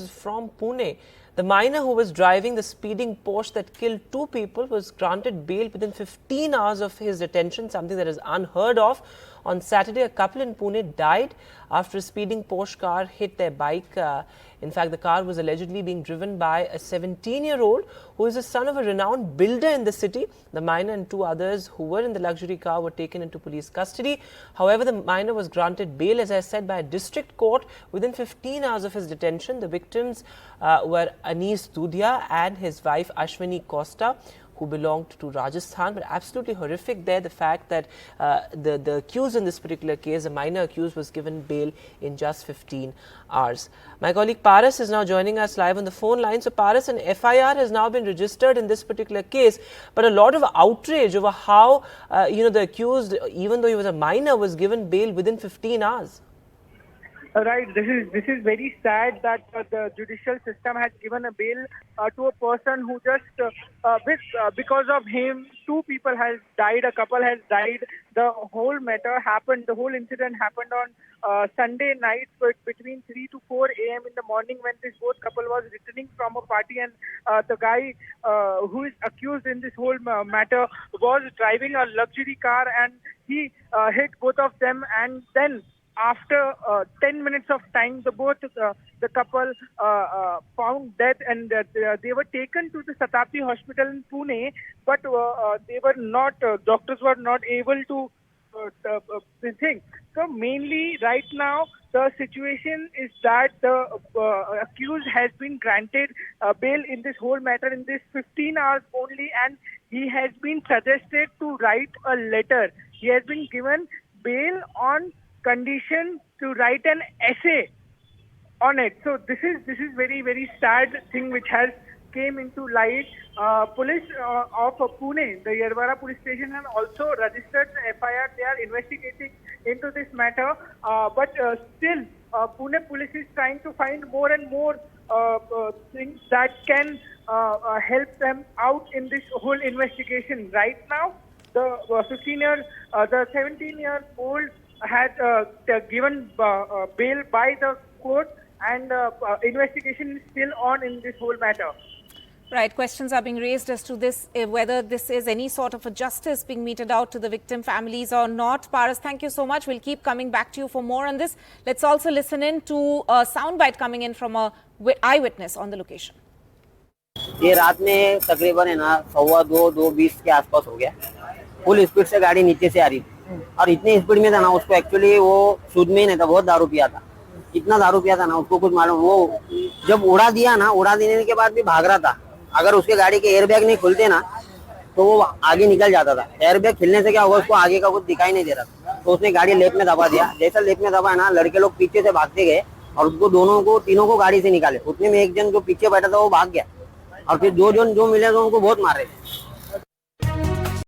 From Pune. The minor who was driving the speeding Porsche that killed 2 people was granted bail within 15 hours of his detention, something that is unheard of. On Saturday, a couple in Pune died after a speeding Porsche car hit their bike. In fact, the car was allegedly being driven by a 17-year-old who is the son of a renowned builder in the city. The minor and 2 others who were in the luxury car were taken into police custody. However, the minor was granted bail, as I said, by a district court within 15 hours of his detention. The victims were Anis Dudia and his wife Ashwini Costa, who belonged to Rajasthan. But absolutely horrific there, the fact that the accused in this particular case, the minor accused, was given bail in just 15 hours. My colleague Paras is now joining us live on the phone line. So Paras, an FIR has now been registered in this particular case, but a lot of outrage over how the accused, even though he was a minor, was given bail within 15 hours. Right. This is very sad that the judicial system has given a bail to a person who just because of him 2 people has died, a couple has died. The whole matter happened. The whole incident happened on Sunday night, between 3 to 4 a.m. in the morning, when this both couple was returning from a party, and the guy who is accused in this whole matter was driving a luxury car, and he hit both of them, and then after 10 minutes of time, the couple found death, and they were taken to the Satabdi Hospital in Pune, but they were not, doctors were not able to think. So mainly right now, the situation is that the accused has been granted bail in this whole matter in this 15 hours only, and he has been suggested to write a letter. He has been given bail on condition to write an essay on it. So this is very, very sad thing which has came into light. Police of Pune, the Yerwara police station, has also registered the FIR. They are investigating into this matter, but still Pune police is trying to find more and more things that can help them out in this whole investigation. Right now, the 17-year-old had given bail by the court, and investigation is still on in this whole matter. Right. Questions are being raised as to this, whether this is any sort of a justice being meted out to the victim families or not. Paras, thank you so much. We'll keep coming back to you for more on this. Let's also listen in to a soundbite coming in from a eyewitness on the location. ये रात में तकरीबन है ना 2:20 के आसपास हो गया। फुल स्पीड से गाड़ी नीचे से आ रही थी और इतनी स्पीड में था ना, उसको एक्चुअली वो सूद में ही नहीं था, बहुत दारू पिया था। इतना दारू पिया था ना, उसको कुछ मालूम। वो जब उड़ा दिया ना, उड़ा देने के बाद भी भाग रहा था। अगर उसके गाड़ी के एयरबैग नहीं खुलते ना, तो वो आगे निकल जाता था। एयरबैग खुलने से क्या होगा, उसको आगे का कुछ दिखाई नहीं दे रहा था, तो उसने गाड़ी लेफ्ट में दबा दिया। जैसा लेफ्ट में दबा ना, लड़के लोग पीछे से भागते गए और उसको तीनों को गाड़ी से निकाले। उतने में एक जन जो पीछे बैठा था वो भाग गया, और फिर 2 जन जो मिले तो उनको बहुत मार रहे थे।